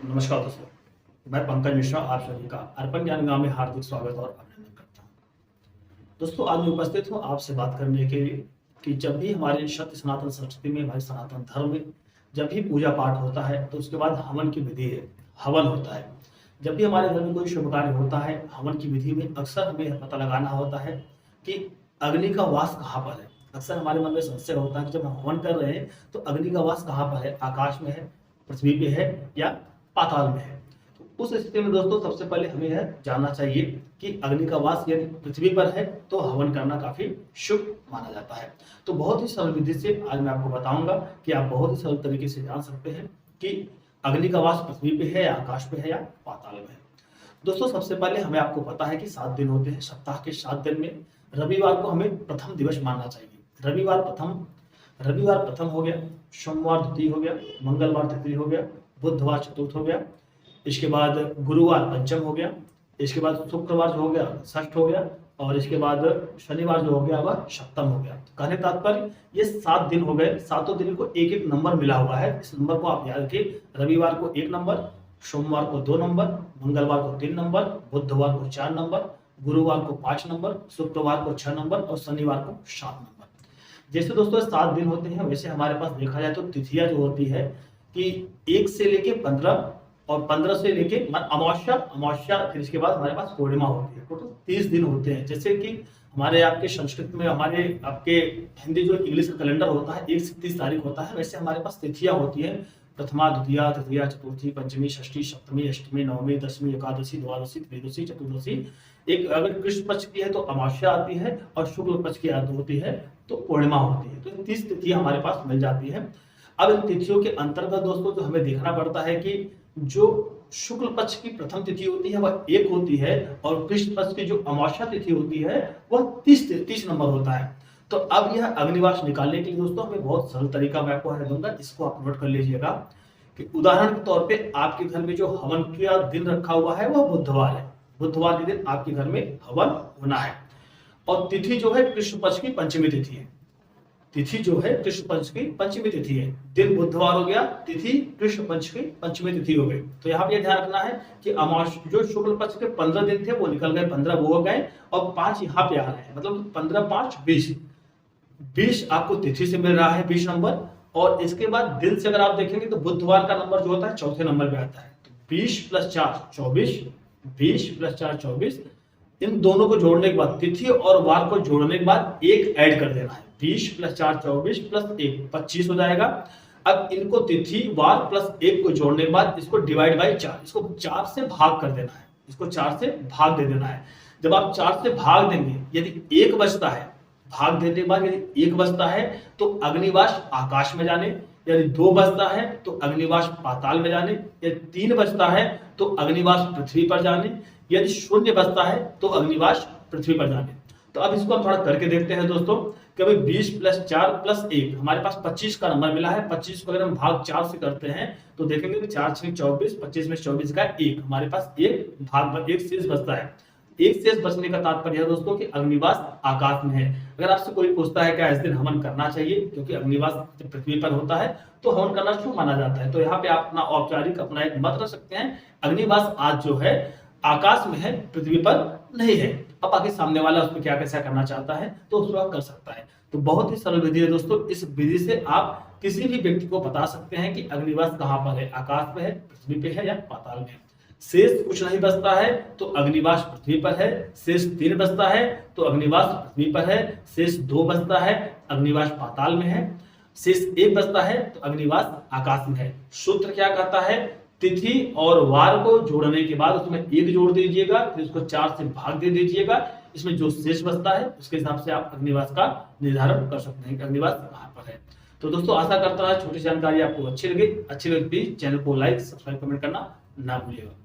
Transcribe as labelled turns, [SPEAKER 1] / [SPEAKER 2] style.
[SPEAKER 1] नमस्कार दोस्तों, मैं पंकज मिश्रा आप सभी का अर्पण ज्ञान गांव में हार्दिक स्वागत और अभिनंदन करता हूं। दोस्तों, आज मैं उपस्थित हूं आपसे बात करने के लिए कि जब भी हमारे सत्य सनातन संस्कृति में, हमारे सनातन धर्म में जब भी पूजा पाठ होता है तो उसके बाद हवन की विधि है, हवन होता है। जब भी हमारे घर में कोई शुभ कार्य होता है, हवन की विधि में अक्सर हमें पता लगाना होता है कि अग्नि का वास कहाँ पर है। अक्सर हमारे मन में संशय होता है कि जब हम हवन कर रहे हैं तो अग्नि का वास कहाँ पर है, आकाश में है, पृथ्वी पे है या पाताल में है। तो उस स्थिति में दोस्तों सबसे पहले हमें यह जानना चाहिए कि अग्नि का वास यदि पृथ्वी पर है तो हवन करना काफी शुभ माना जाता है। तो बहुत ही सरल विधि से आज मैं आपको बताऊंगा कि आप बहुत ही सरल तरीके से जान सकते हैं कि अग्नि का वास पृथ्वी पे है या आकाश पे है या पाताल में है। दोस्तों, सबसे पहले हमें आपको पता है कि 7 दिन होते हैं। सप्ताह के 7 दिन में रविवार को हमें प्रथम दिवस मानना चाहिए। रविवार प्रथम हो गया, सोमवार द्वितीय हो गया, मंगलवार तृतीय हो गया, बुधवार चतुर्थ हो गया, इसके बाद गुरुवार पंचम हो गया, इसके बाद शुक्रवार जो हो गया षष्ठ हो गया और इसके बाद शनिवार जो हो गया वह सप्तम हो गया। कहने तात्पर्य ये 7 दिन हो गए। 7 दिन को एक एक नंबर मिला हुआ है। इस नंबर को आप याद रखिए। रविवार को 1 नंबर, सोमवार को 2 नंबर, मंगलवार को 3 नंबर, बुधवार को 4 नंबर, गुरुवार को 5 नंबर, शुक्रवार को 6 नंबर और शनिवार को 7 नंबर। जैसे दोस्तों 7 दिन होते हैं वैसे हमारे पास देखा जाए तो तिथियां जो होती है कि 1 से लेके 15 और 15 से लेके अमावस्या फिर इसके बाद हमारे पास पूर्णिमा होती है। टोटल 30 दिन होते हैं। जैसे कि हमारे आपके संस्कृत में, हमारे आपके हिंदी जो इंग्लिश का कैलेंडर होता है 1 से 30 तारीख होता है, वैसे हमारे पास तिथियां होती है। प्रथमा, द्वितीया, तृतीया, चतुर्थी, पंचमी, षष्ठी, सप्तमी, अष्टमी, नवमी, दशमी, एकादशी, द्वादशी, त्रयोदशी, चतुर्दशी। एक अगर कृष्ण पक्ष की है तो अमावस्या आती है और शुक्ल पक्ष की होती है तो पूर्णिमा होती है। तो 30 तिथियां हमारे पास मिल जाती है। अब इन तिथियों के अंतर्गत दोस्तों जो हमें देखना पड़ता है कि जो शुक्ल पक्ष की प्रथम तिथि होती है वह 1 होती है और कृष्ण पक्ष की जो अमावस्या तिथि होती है वह 30 नंबर होता है। तो अब यह अग्निवास निकालने के लिए दोस्तों हमें बहुत सरल तरीका मैं आपको दूंगा, इसको आप नोट कर लीजिएगा कि उदाहरण के तौर पे आपके घर में जो हवन का दिन रखा हुआ है वह बुधवार है। बुधवार के दिन आपके घर में हवन होना है और तिथि जो है कृष्ण पक्ष की पंचमी तिथि है। तिथि जो है कृष्ण पक्ष की पंचमी तिथि है। दिन बुधवार हो गया, तिथि कृष्ण पक्ष की पंचमी तिथि हो गई। तो यहाँ पे ध्यान रखना है कि अमावस्या जो शुक्ल पक्ष के 15 दिन थे वो निकल गए, 15 वो हो गए और 5 यहाँ पे आ रहे हैं, मतलब 15, 5, 20 आपको तिथि से मिल रहा है 20 नंबर। और इसके बाद दिन से अगर आप देखेंगे तो बुधवार का नंबर जो होता है चौथे नंबर पे आता है। तो 20 + 4 24, 20 + 4 24। इन दोनों को जोड़ने के बाद तिथि और वार को जोड़ने के बाद 1 ऐड कर देना है। 20 + 4 24 + 1 25 हो जाएगा। अब इनको तिथि वार प्लस 1 को जोड़ने के बाद इसको डिवाइड बाय 4, इसको 4 से भाग कर देना है, इसको 4 से भाग दे देना है। जब आप 4 से भाग देंगे, यदि 1 बचता है, भाग देने के बाद यदि 1 बचता है तो अग्निवास आकाश में जाने, यदि 2 बचता है तो अग्निवास पाताल में जाने, यदि 3 बचता है तो अग्निवास पृथ्वी पर जाने, यदि 0 बचता है तो अग्निवास पृथ्वी पर जाने। तो अब इसको हम थोड़ा करके देखते हैं दोस्तों कि अभी 20 + 4 + 1 हमारे पास 25 का नंबर मिला है। 25 को अगर हम भाग 4 से करते हैं तो देखेंगे कि 4 × 6 = 24, 25 में 24 का 1, हमारे पास 1 भाग 1 शेष बचता है। 1 शेष बचने का तात्पर्य है दोस्तों कि अग्निवास आकाश में है। अगर आपसे कोई पूछता है क्या इस दिन हवन करना चाहिए, क्योंकि अग्निवास पृथ्वी पर होता है तो हवन करना शुभ माना जाता है। तो यहाँ पे आप अपना औपचारिक अपना एक मत रख सकते हैं, अग्निवास आज जो है आकाश में है, पृथ्वी पर नहीं है। अब बाकी सामने वाला उसमें क्या कैसा करना चाहता है तो उसको कर सकता है। तो बहुत ही सरल विधि है दोस्तों। इस विधि से आप किसी भी व्यक्ति को बता सकते हैं कि अग्निवास कहाँ पर है, आकाश में है, पृथ्वी पे है या पाताल में है। शेष कुछ नहीं बचता है तो अग्निवास पृथ्वी पर है, शेष 3 बचता है तो अग्निवास पृथ्वी पर है, शेष 2 बचता है अग्निवास पाताल में है, शेष 1 बचता है तो अग्निवास आकाश में है। सूत्र क्या कहता है, तिथि और वार को जोड़ने के बाद उसमें 1 जोड़ दीजिएगा, फिर उसको 4 से भाग दे दीजिएगा, इसमें जो शेष बचता है उसके हिसाब से आप अग्निवास का निर्धारण कर सकते हैं कि अग्निवास कहाँ पर है। तो दोस्तों आशा करता है छोटी जानकारी आपको अच्छी लगी प्लीज चैनल को लाइक, सब्सक्राइब, कमेंट करना ना भूलिएगा।